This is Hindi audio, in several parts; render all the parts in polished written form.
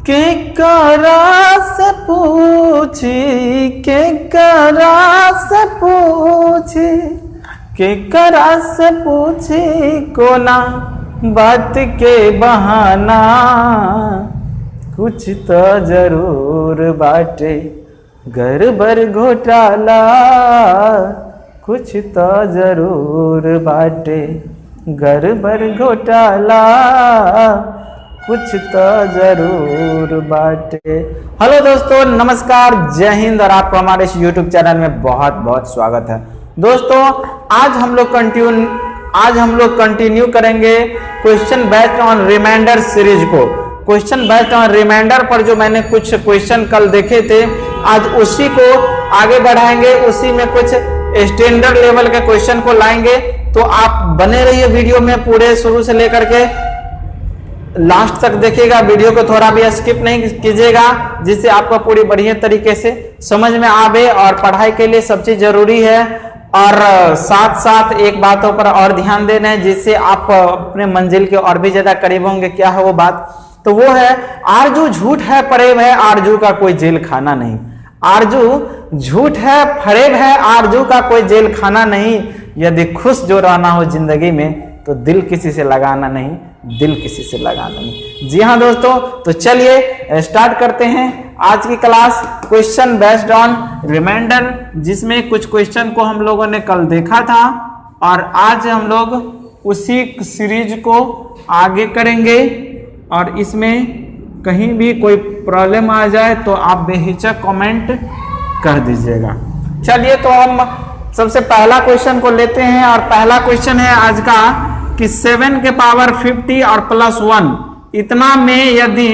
केकरा से पूछी, केकरा से पूछी, केकरा से पूछी कोना बात के बहाना, कुछ तो जरूर बाटे गड़बड़ घोटाला, कुछ तो जरूर बाटे गड़बड़ घोटाला, कुछ तो जरूर बाटे। हेलो दोस्तों, नमस्कार, जय हिंद और आपको हमारे इस YouTube चैनल में बहुत बहुत स्वागत है। दोस्तों आज हम लोग कंटिन्यू करेंगे question based on reminder series को। क्वेश्चन बेस्ड ऑन रिमाइंडर पर जो मैंने कुछ क्वेश्चन कल देखे थे, आज उसी को आगे बढ़ाएंगे, उसी में कुछ स्टैंडर्ड लेवल के क्वेश्चन को लाएंगे। तो आप बने रहिए वीडियो में, पूरे शुरू से लेकर के लास्ट तक देखिएगा, वीडियो को थोड़ा भी स्किप नहीं कीजिएगा, जिससे आपको पूरी बढ़िया तरीके से समझ में आवे। और पढ़ाई के लिए सब चीज जरूरी है, और साथ साथ एक बातों पर और ध्यान देना है, जिससे आप अपने मंजिल के और भी ज्यादा करीब होंगे। क्या है वो बात? तो वो है आरजू झूठ है फरेब है, आरजू का कोई जेल खाना नहीं। आरजू झूठ है फरेब है, आरजू का कोई जेल खाना नहीं। यदि खुश जो रहना हो जिंदगी में तो दिल किसी से लगाना नहीं, दिल किसी से लगाना नहीं। जी हाँ दोस्तों, तो चलिए स्टार्ट करते हैं आज की class question based on reminder, जिसमें कुछ क्वेश्चन को हम लोगों ने कल देखा था और आज हम लोग उसी सीरीज को आगे करेंगे। और इसमें कहीं भी कोई प्रॉब्लम आ जाए तो आप बेहिचक कमेंट कर दीजिएगा। चलिए तो हम सबसे पहला क्वेश्चन को लेते हैं, और पहला क्वेश्चन है आज का कि 7 के पावर 50 और प्लस 1 इतना में यदि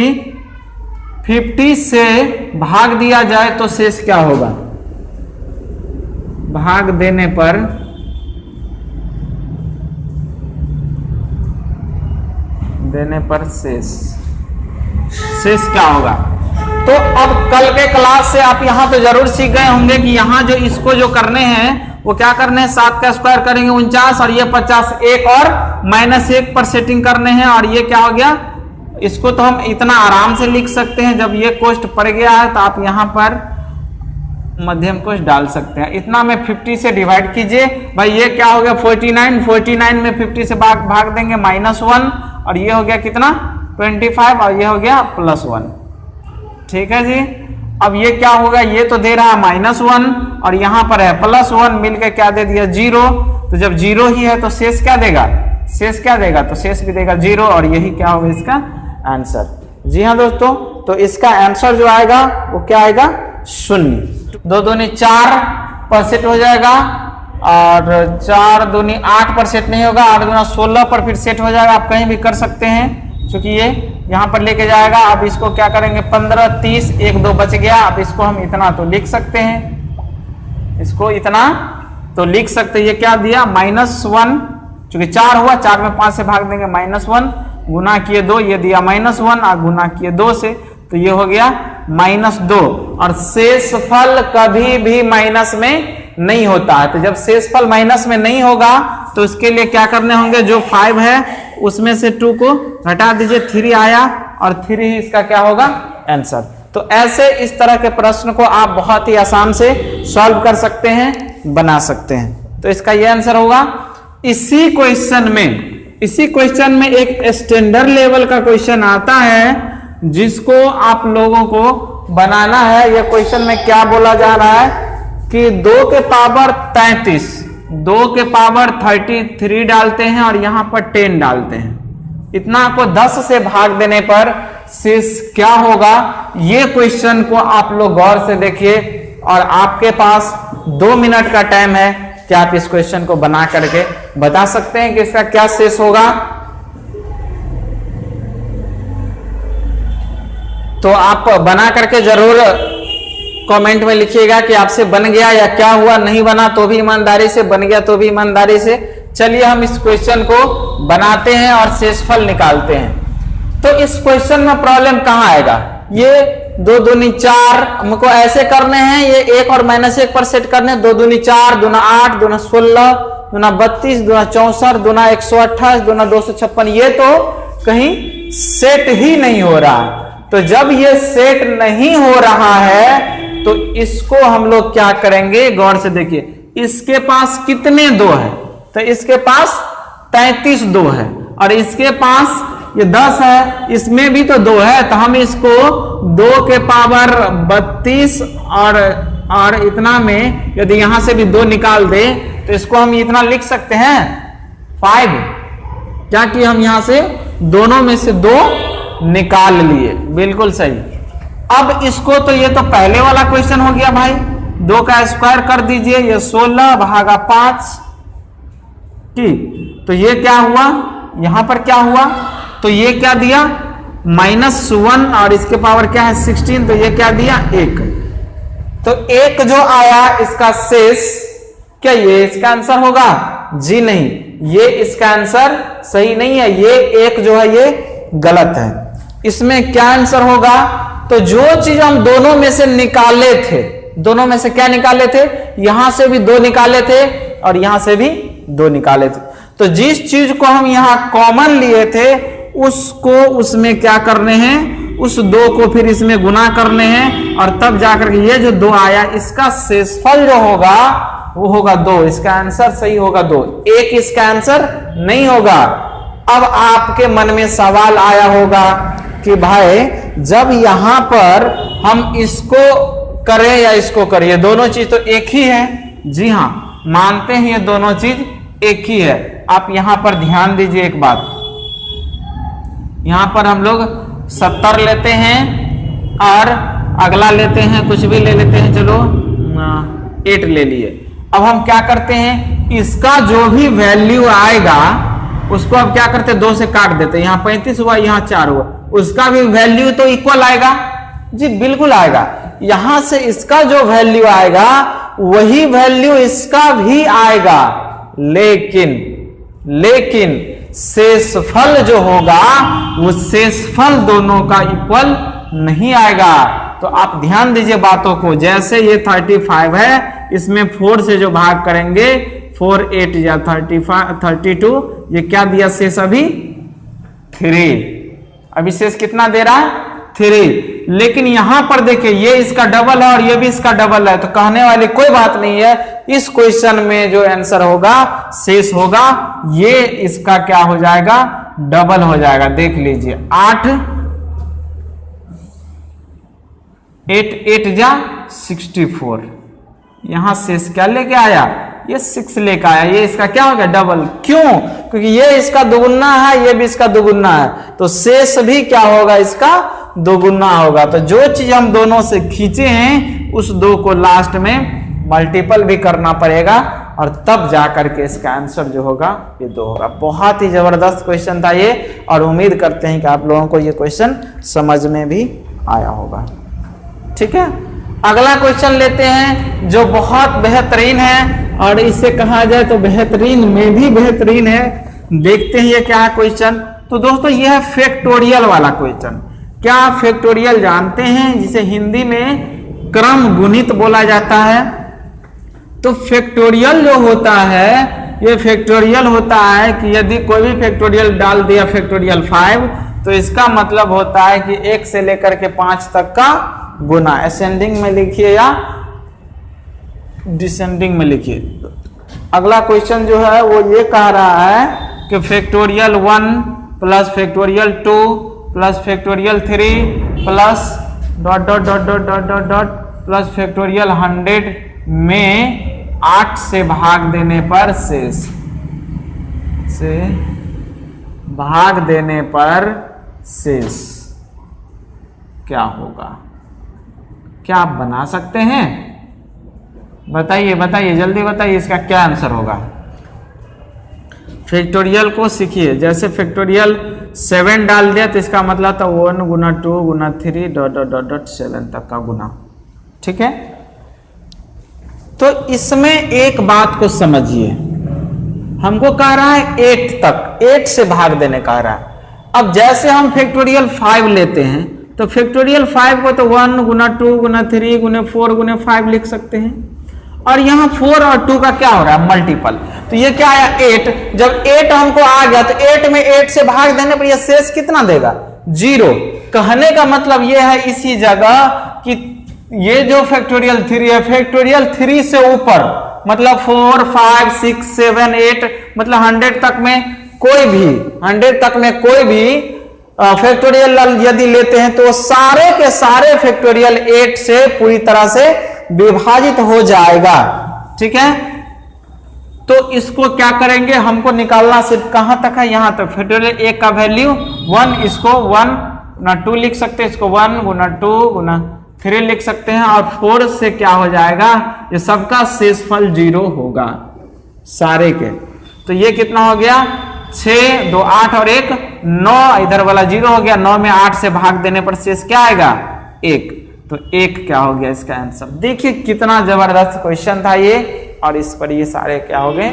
50 से भाग दिया जाए तो शेष क्या होगा? भाग देने पर शेष क्या होगा? तो अब कल के क्लास से आप यहां तो जरूर सीख गए होंगे कि यहां जो इसको जो करने हैं वो क्या करने हैं, 7 का स्क्वायर करेंगे 49, और ये 50 1 और -1 पर सेटिंग करने हैं। और ये क्या हो गया, इसको तो हम इतना आराम से लिख सकते हैं। जब ये कोष्ट पड़ गया है तो आप यहाँ पर मध्यम कोष्ट डाल सकते हैं। इतना में 50 से डिवाइड कीजिए भाई, ये क्या हो गया 49 में 50 से भाग देंगे -1, और ये हो गया कितना 25, और ये हो गया +1। ठीक है जी। अब ये क्या होगा, ये तो दे रहा है -1 और यहाँ पर है +1, मिलकर क्या दे दिया 0। तो जब 0 ही है तो शेष क्या देगा? शेष क्या देगा? तो शेष भी देगा 0, और यही क्या होगा इसका आंसर। जी हाँ दोस्तों, तो इसका आंसर जो आएगा वो क्या आएगा? 0। 2 दूनी 4 पर सेट हो जाएगा, और 4 दूनी 8 पर सेट नहीं होगा, 8 दूना 16 पर फिर सेट हो जाएगा। आप कहीं भी कर सकते हैं, क्योंकि ये यहाँ पर लेके जाएगा। अब इसको क्या करेंगे 15 30 1 2 बच गया। अब इसको हम इतना तो लिख सकते हैं, इसको इतना तो लिख सकते हैं। ये क्या दिया -1, क्योंकि 4 हुआ, 4 में 5 से भाग देंगे -1, गुना किए 2, ये दिया -1 और गुना किए 2 से, तो ये हो गया -2। और शेषफल कभी भी माइनस में नहीं होता है। तो जब शेषफल माइनस में नहीं होगा तो उसके लिए क्या करने होंगे, जो 5 है उसमें से 2 को हटा दीजिए, 3 आया, और 3 ही इसका क्या होगा आंसर। तो ऐसे इस तरह के प्रश्न को आप बहुत ही आसान से सॉल्व कर सकते हैं, बना सकते हैं। तो इसका ये आंसर होगा। इसी क्वेश्चन में एक स्टैंडर्ड लेवल का क्वेश्चन आता है, जिसको आप लोगों को बनाना है। यह क्वेश्चन में क्या बोला जा रहा है कि 2 के पावर 33, 2 के पावर 33 डालते हैं और यहां पर 10 डालते हैं। इतना को 10 से भाग देने पर शेष क्या होगा? ये क्वेश्चन को आप लोग गौर से देखिए, और आपके पास 2 मिनट का टाइम है कि आप इस क्वेश्चन को बना करके बता सकते हैं कि इसका क्या शेष होगा। तो आप बना करके जरूर कमेंट में लिखिएगा कि आपसे बन गया या क्या हुआ, नहीं बना तो भी ईमानदारी से, बन गया तो भी ईमानदारी से। चलिए हम इस क्वेश्चन को बनाते हैं और शेषफल निकालते हैं। तो इस क्वेश्चन में प्रॉब्लम कहाँ आएगा? ये 2 दूनी 4 हमको ऐसे करने हैं, ये 1 और -1 पर सेट करने। 2 दूनी 4, दूना 8, दूना 16, दूना 32, दूना 64, दूना 128, दूना 256, ये तो कहीं सेट ही नहीं हो रहा। तो जब ये सेट नहीं हो रहा है तो इसको हम लोग क्या करेंगे, गौर से देखिए, इसके पास कितने 2 है, तो इसके पास 33 2 है और इसके पास ये 10 है, इसमें भी तो 2 है, तो हम इसको 2 के पावर 32 और इतना में यदि यहां से भी 2 निकाल दे तो इसको हम इतना लिख सकते हैं 5। क्या कि हम यहां से दोनों में से 2 निकाल लिए, बिल्कुल सही। अब इसको तो ये तो पहले वाला क्वेश्चन हो गया भाई, 2 का स्क्वायर कर दीजिए, ये 16 भागा 5, ठीक। तो ये क्या हुआ, यहां पर क्या हुआ, तो ये क्या दिया -1 और इसके पावर क्या है 16, तो ये क्या दिया 1। तो 1 जो आया इसका शेष, क्या ये इसका आंसर होगा? जी नहीं, ये इसका आंसर सही नहीं है, ये 1 जो है ये गलत है। इसमें क्या आंसर होगा, तो जो चीज हम दोनों में से निकाले थे, दोनों में से क्या निकाले थे, यहां से भी 2 निकाले थे और यहां से भी 2 निकाले थे, तो जिस चीज को हम यहां कॉमन लिए थे उसको उसमें क्या करने हैं, उस 2 को फिर इसमें गुना करने हैं और तब जाकर के ये जो 2 आया इसका शेषफल जो होगा वो होगा 2। इसका आंसर सही होगा 2, 1 इसका आंसर नहीं होगा। अब आपके मन में सवाल आया होगा कि भाई जब यहां पर हम इसको करें या इसको करें, ये दोनों चीज तो एक ही है। जी हां, मानते हैं ये दोनों चीज एक ही है। आप यहां पर ध्यान दीजिए एक बात, यहां पर हम लोग 70 लेते हैं और अगला लेते हैं, कुछ भी ले लेते हैं, चलो 8 ले लिए। अब हम क्या करते हैं, इसका जो भी वैल्यू आएगा उसको अब क्या करते हैं, 2 से काट देते हैं, यहां 35 हुआ, यहां 4 हुआ, उसका भी वैल्यू तो इक्वल आएगा। जी बिल्कुल आएगा, यहां से इसका जो वैल्यू आएगा वही वैल्यू इसका भी आएगा, लेकिन शेषफल जो होगा वो शेषफल दोनों का इक्वल नहीं आएगा। तो आप ध्यान दीजिए बातों को, जैसे ये 35 है, इसमें 4 से जो भाग करेंगे 4 8 या 32, ये क्या दिया शेष अभी 3, अभी शेष कितना दे रहा है 3। लेकिन यहां पर देखिए ये इसका डबल है और ये भी इसका डबल है, तो कहने वाली कोई बात नहीं है। इस क्वेश्चन में जो आंसर होगा शेष होगा, ये इसका क्या हो जाएगा, डबल हो जाएगा। देख लीजिए 8 8 जा 64, यहां शेष क्या लेके आया, ये 6 लेके आया, ये इसका क्या हो गया डबल। क्यों? क्योंकि ये इसका दोगुना है, ये भी इसका दोगुना है, तो शेष भी क्या होगा, इसका दोगुना होगा। तो जो चीज हम दोनों से खींचे हैं उस 2 को लास्ट में मल्टीपल भी करना पड़ेगा और तब जाकर के इसका आंसर जो होगा ये 2 होगा। बहुत ही जबरदस्त क्वेश्चन था ये, और उम्मीद करते हैं कि आप लोगों को ये क्वेश्चन समझ में भी आया होगा। ठीक है, अगला क्वेश्चन लेते हैं जो बहुत बेहतरीन है और इसे कहा जाए तो बेहतरीन में भी बेहतरीन है। देखते हैं ये क्या है क्वेश्चन। तो दोस्तों ये है फैक्टोरियल वाला क्वेश्चन। क्या आप फैक्टोरियल जानते हैं, जिसे हिंदी में क्रम गुणित बोला जाता है। तो फैक्टोरियल जो होता है, ये फैक्टोरियल होता है कि यदि कोई भी फैक्टोरियल डाल दिया फैक्टोरियल 5, तो इसका मतलब होता है कि 1 से लेकर के 5 तक का गुना। असेंडिंग में लिखिए या डिसेंडिंग में लिखिए। अगला क्वेश्चन जो है वो ये कह रहा है कि factorial 1 plus factorial 2 plus factorial 3 plus dot dot dot dot dot dot dot plus factorial 100 में 8 से भाग देने पर शेष से भाग देने पर शेष क्या होगा। क्या आप बना सकते हैं? बताइए बताइए, जल्दी बताइए इसका क्या आंसर होगा। फैक्टोरियल को सीखिए, जैसे फैक्टोरियल 7 डाल दिया तो इसका मतलब था 1 गुना 2 गुना 3 डॉट डॉट डॉट डॉट 7 तक का गुना। ठीक है, तो इसमें एक बात को समझिए, हमको कह रहा है 8 तक, 8 से भाग देने कह रहा है। अब जैसे हम फैक्टोरियल 5 लेते हैं तो फैक्टोरियल 5 को तो 1 गुना 2 गुना 3 गुना 4 गुना 5 लिख सकते हैं, और यहाँ 4 और 2 का क्या हो रहा है मल्टीपल। तो ये क्या आया 8। जब 8 हमको आ गया तो 8 में 8 से भाग देने पर यह शेष कितना देगा, 0। कहने का मतलब यह है इसी जगह कि ये जो फैक्टोरियल 3 है, फैक्टोरियल 3 से ऊपर मतलब 4, 5, 6, 7, 8 मतलब 100 तक में कोई भी 100 तक में कोई भी फैक्टोरियल यदि लेते हैं तो सारे के सारे फैक्टोरियल 8 से पूरी तरह से विभाजित हो जाएगा। ठीक है, तो इसको क्या करेंगे, हमको निकालना सिर्फ कहां तक है, यहां तक। फैक्टोरियल 1 का वैल्यू 1, इसको 1 गुना 2 लिख सकते हैं, इसको 1 गुना 2 गुना 3 लिख सकते हैं, और 4 से क्या हो जाएगा, ये सबका शेषफल 0 होगा सारे के। तो ये कितना हो गया, 6, 2, 8 और 1 9, इधर वाला 0 हो गया। 9 में 8 से भाग देने पर शेष क्या आएगा, 1। तो 1 क्या हो गया इसका आंसर। देखिए कितना जबरदस्त क्वेश्चन था ये, और इस पर ये सारे क्या हो गए,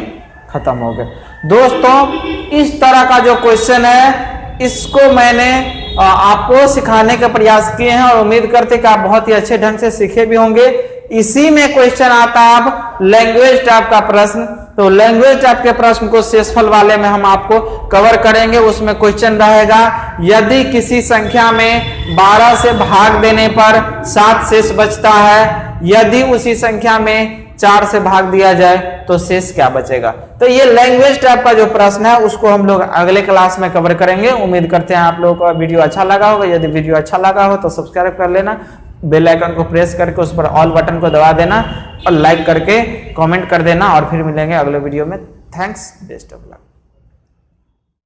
खत्म हो गए। दोस्तों इस तरह का जो क्वेश्चन है इसको मैंने आपको सिखाने का प्रयास किए हैं, और उम्मीद करते हैं कि आप बहुत ही अच्छे ढंग से सीखे भी होंगे। इसी में क्वेश्चन आता है अब लैंग्वेज टाइप का प्रश्न। तो लैंग्वेज टाइप के प्रश्न को शेषफल वाले में हम आपको कवर करेंगे। उसमें क्वेश्चन रहेगा, यदि किसी संख्या में 12 से भाग देने पर 7 शेष बचता है, यदि उसी संख्या में 4 से भाग दिया जाए तो शेष क्या बचेगा। तो ये लैंग्वेज टाइप का जो प्रश्न है उसको हम लोग अगले क्लास में कवर करेंगे। उम्मीद करते हैं आप लोगों को वीडियो अच्छा लगा होगा। यदि वीडियो अच्छा लगा हो तो सब्सक्राइब कर लेना, बेल आइकन को प्रेस करके उस पर ऑल बटन को दबा देना, और लाइक करके कमेंट कर देना, और फिर मिलेंगे अगले वीडियो में। Thanks, best of luck.